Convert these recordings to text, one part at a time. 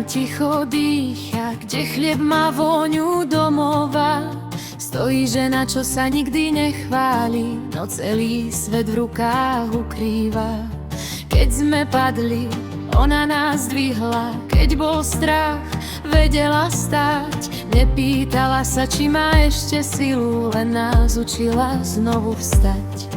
ticho dýcha, kde chlieb má vôňu domova. Stojí žena, čo sa nikdy nechváli, no celý svet v rukách ukrýva. Keď sme padli, ona nás dvihla, keď bol strach, vedela stáť. Nepýtala sa, či má ešte silu, len nás učila znovu vstať.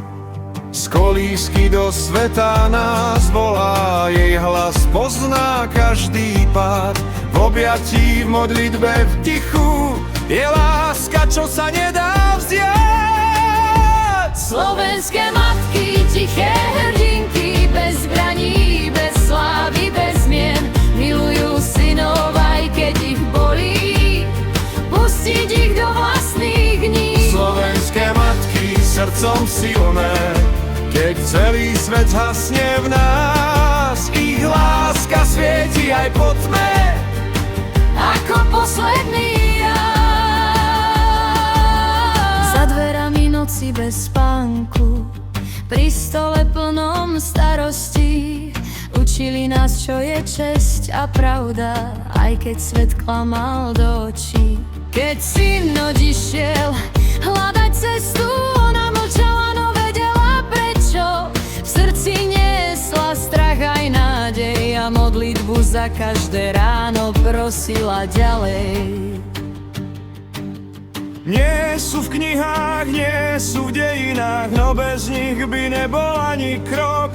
Z kolísky do sveta nás volá, jej hlas pozná každý pád. V objatí, v modlitbe, v tichu je láska, čo sa nedá vziať. Slovenské matky, tiché hrdinky, bez zbraní, bez slávy, bez zmien, milujú synov, aj keď ich bolí, pustiť ich do vlastných dní. Slovenské matky, srdcom silné, keď celý svet zhasne v nás, ich láska svieti aj po tme, ako posledný jas. Za dverami noci bez spánku, pri stole plnom starosti, učili nás, čo je česť a pravda, aj keď svet klamal do očí. Keď syn odišiel hľadať cestu, ona mlčala, no vedela prečo. V srdci niesla strach aj nádej a modlitbu za každé ráno prosila ďalej. Nie sú v knihách, nie sú v dejinách, no bez nich by nebol ani krok.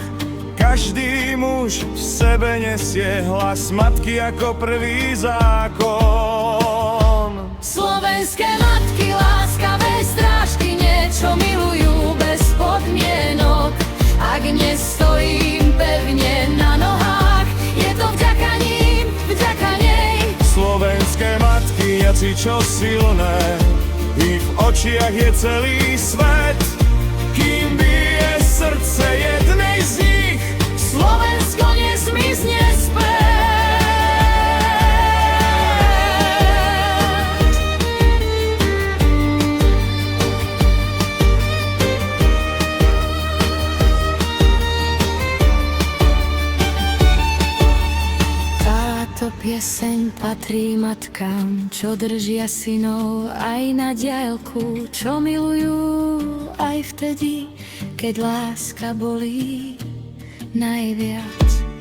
Každý muž v sebe nesie hlas matky ako prvý zákon. Slovenské matky, láskavé strážky, niečo milujú bez podmienok. Ak nestojím pevne na nohách, je to vďaka ním, vďaka nej. Slovenské matky, jaci čo silné, i v očiach je celý svet. Kým bije srdce jednej z nich, Slovensko nezmizne späť. Táto pieseň patrí matkám, čo držia synov aj na diaľku, čo milujú aj vtedy, keď láska bolí najviac.